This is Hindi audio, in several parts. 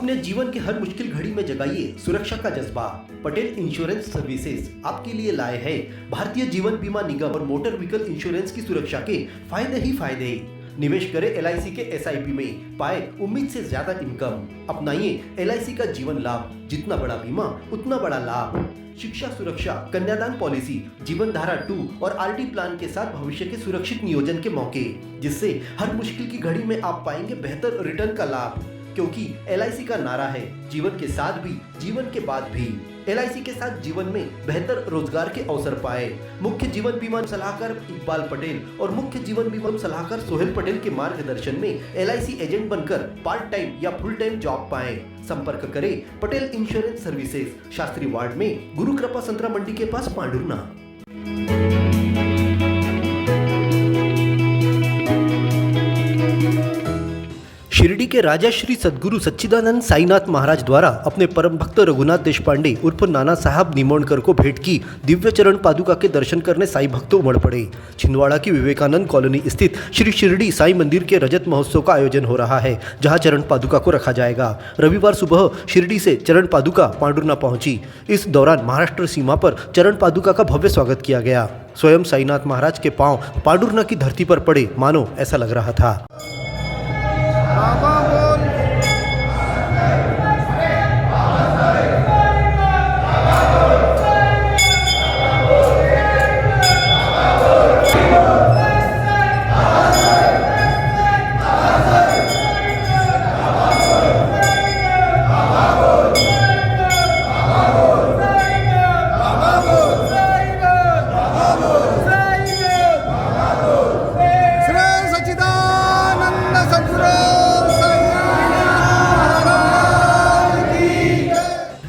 अपने जीवन के हर मुश्किल घड़ी में जगाइए सुरक्षा का जज्बा। पटेल इंश्योरेंस सर्विसेज आपके लिए लाए हैं भारतीय जीवन बीमा निगम और मोटर व्हीकल इंश्योरेंस की सुरक्षा के फायदे ही फायदे। निवेश करें LIC के SIP में, पाए उम्मीद से ज्यादा इनकम। अपनाइए LIC का जीवन लाभ, जितना बड़ा बीमा उतना बड़ा लाभ। शिक्षा सुरक्षा, कन्यादान पॉलिसी, जीवन धारा 2 और RD प्लान के साथ भविष्य के सुरक्षित नियोजन के मौके, जिससे हर मुश्किल की घड़ी में आप पाएंगे बेहतर रिटर्न का लाभ। क्योंकि LIC का नारा है जीवन के साथ भी जीवन के बाद भी। LIC के साथ जीवन में बेहतर रोजगार के अवसर पाए। मुख्य जीवन बीमा सलाहकार इकबाल पटेल और मुख्य जीवन बीमा सलाहकार सोहेल पटेल के मार्गदर्शन में LIC एजेंट बनकर पार्ट टाइम या फुल टाइम जॉब पाएं। संपर्क करें Patel insurance services, Shastri ward में, गुरु कृपा संतरा मंडी के पास, पांडुरना। शिरडी के राजा श्री सद्गुरु सच्चिदानंद साईनाथ महाराज द्वारा अपने परम भक्त रघुनाथ देशपांडे उर्फ नाना साहब निमोणकर को भेंट की दिव्य चरण पादुका के दर्शन करने साई भक्त उमड़ पड़े। छिंदवाड़ा की विवेकानंद कॉलोनी स्थित श्री शिरडी साई मंदिर के रजत महोत्सव का आयोजन हो रहा है, जहां चरण पादुका को रखा जाएगा। रविवार सुबह शिरडी से चरण पादुका पांडुरना पहुंची। इस दौरान महाराष्ट्र सीमा पर चरण पादुका का भव्य स्वागत किया गया। स्वयं साईनाथ महाराज के पांव पांडुरना की धरती पर पड़े, मानो ऐसा लग रहा था।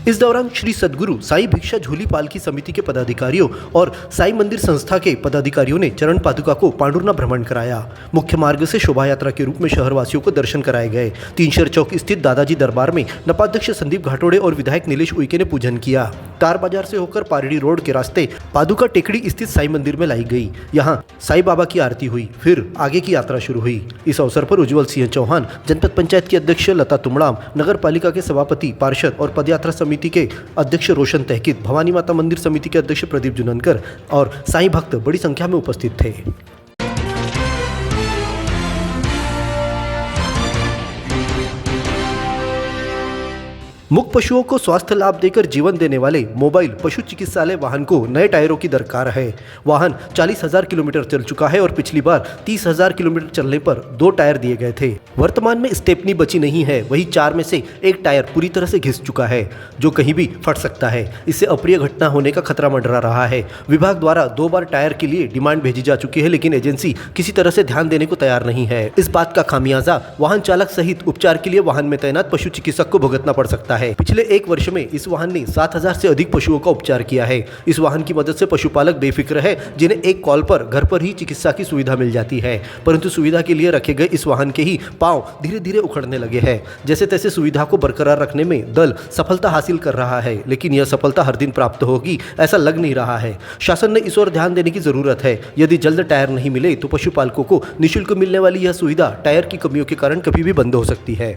इस दौरान श्री सद्गुरु साई भिक्षा झोली पालकी समिति के पदाधिकारियों और साई मंदिर संस्था के पदाधिकारियों ने चरण पादुका को पांडुरना भ्रमण कराया। मुख्य मार्ग से शोभा यात्रा के रूप में शहरवासियों को दर्शन कराए गए। तीनशर चौक स्थित दादाजी दरबार में नपाध्यक्ष संदीप घाटोड़े और विधायक नीलेश उइके ने पूजन किया। तार बाजार से होकर पारडी रोड के रास्ते पादुका टेकड़ी स्थित साई मंदिर में लाई गई। यहाँ साई बाबा की आरती हुई, फिर आगे की यात्रा शुरू हुई। इस अवसर पर उज्जवल सिंह चौहान, जनपद पंचायत की अध्यक्ष लता तुमड़ाम, नगर पालिका के सभापति, पार्षद और पदयात्रा समिति के अध्यक्ष रोशन तहकीद, भवानी माता मंदिर समिति के अध्यक्ष प्रदीप जुननकर और साईं भक्त बड़ी संख्या में उपस्थित थे। मुक पशुओं को स्वास्थ्य लाभ देकर जीवन देने वाले मोबाइल पशु चिकित्सालय वाहन को नए टायरों की दरकार है। वाहन 40,000 किलोमीटर चल चुका है और पिछली बार 30,000 किलोमीटर चलने पर 2 टायर दिए गए थे। वर्तमान में स्टेपनी बची नहीं है, वही 4 में से 1 टायर पूरी तरह से घिस चुका है, जो कहीं भी फट सकता है। इससे अप्रिय घटना होने का खतरा मंडरा रहा है। विभाग द्वारा 2 बार टायर के लिए डिमांड भेजी जा चुकी है, लेकिन एजेंसी किसी तरह से ध्यान देने को तैयार नहीं है। इस बात का खामियाजा वाहन चालक सहित उपचार के लिए वाहन में तैनात पशु चिकित्सक को भुगतना पड़ सकता है। पिछले 1 वर्ष में इस वाहन ने 7,000 से अधिक पशुओं का उपचार किया है। इस वाहन की मदद से पशुपालक बेफिक्र है, जिन्हें एक कॉल पर घर पर ही चिकित्सा की सुविधा मिल जाती है। परंतु सुविधा के लिए रखे गए इस वाहन के ही पांव धीरे धीरे उखड़ने लगे हैं। जैसे तैसे सुविधा को बरकरार रखने में दल सफलता हासिल कर रहा है, लेकिन यह सफलता हर दिन प्राप्त होगी ऐसा लग नहीं रहा है। शासन ने इस ओर ध्यान देने की जरूरत है। यदि जल्द टायर नहीं मिले तो पशुपालकों को निःशुल्क मिलने वाली यह सुविधा टायर की कमियों के कारण कभी भी बंद हो सकती है।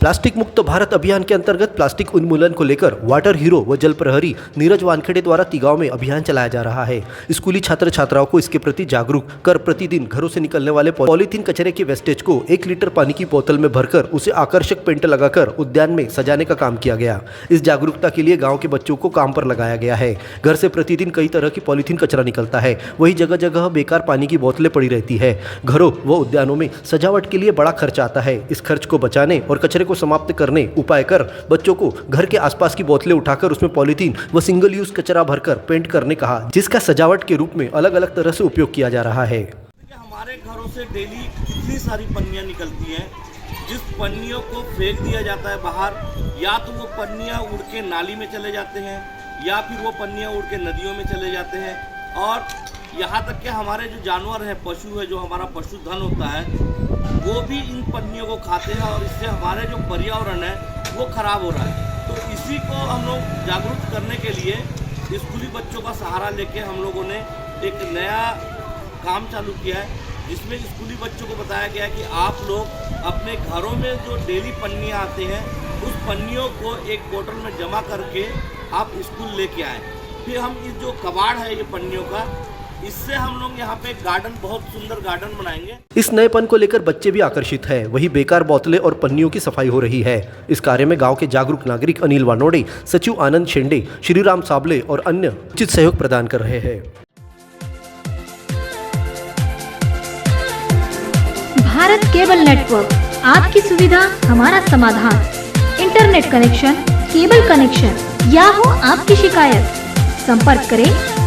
प्लास्टिक मुक्त भारत अभियान के अंतर्गत प्लास्टिक उन्मूलन को लेकर वाटर हीरो व जल प्रहरी नीरज वानखेड़े द्वारा तिगांव में अभियान चलाया जा रहा है। स्कूली छात्र छात्राओं को इसके प्रति जागरूक कर प्रतिदिन घरों से निकलने वाले पॉलीथीन कचरे के वेस्टेज को 1 लीटर पानी की बोतल में भरकर उसे आकर्षक पेंट लगाकर उद्यान में सजाने का काम किया गया। इस जागरूकता के लिए गाँव के बच्चों को काम पर लगाया गया है। घर से प्रतिदिन कई तरह की पॉलीथीन कचरा निकलता है, वही जगह जगह बेकार पानी की बोतलें पड़ी रहती है। घरों व उद्यानों में सजावट के लिए बड़ा खर्च आता है। इस खर्च को बचाने और कचरे को समाप्त करने उपाय कर बच्चों को घर के आसपास की बोतलें उठाकर उसमें पॉलीथीन व सिंगल यूज कचरा भरकर पेंट करने कहा, जिसका सजावट के रूप में अलग अलग तरह से उपयोग किया जा रहा है। हमारे घरों से डेली इतनी सारी पन्नियां निकलती हैं, जिस पन्नियों को फेंक दिया जाता है बाहर, या तो वो पन्नियां उड़ के नाली में चले जाते हैं या फिर वो पन्नियां उड़ के नदियों में चले जाते हैं। और यहाँ तक कि हमारे जो जानवर हैं, पशु है, जो हमारा पशुधन होता है, वो भी इन पन्नियों को खाते हैं और इससे हमारे जो पर्यावरण है वो खराब हो रहा है। तो इसी को हम लोग जागरूक करने के लिए स्कूली बच्चों का सहारा लेके हम लोगों ने एक नया काम चालू किया है, जिसमें स्कूली बच्चों को बताया गया है कि आप लोग अपने घरों में जो डेली पन्नियाँ आते हैं उस पन्नियों को एक बोतल में जमा करके आप स्कूल लेके आए। फिर हम इस जो कबाड़ है ये पन्नियों का, इससे हम लोग यहाँ पे गार्डन, बहुत सुंदर गार्डन बनाएंगे। इस नएपन को लेकर बच्चे भी आकर्षित हैं। वहीं बेकार बोतलें और पन्नियों की सफाई हो रही है। इस कार्य में गांव के जागरूक नागरिक अनिल वानोडे, सचिव आनंद शेंडे, श्रीराम साबले और अन्य उचित सहयोग प्रदान कर रहे हैं। भारत केबल नेटवर्क, आपकी सुविधा हमारा समाधान। इंटरनेट कनेक्शन, केबल कनेक्शन या हो आपकी शिकायत, संपर्क करें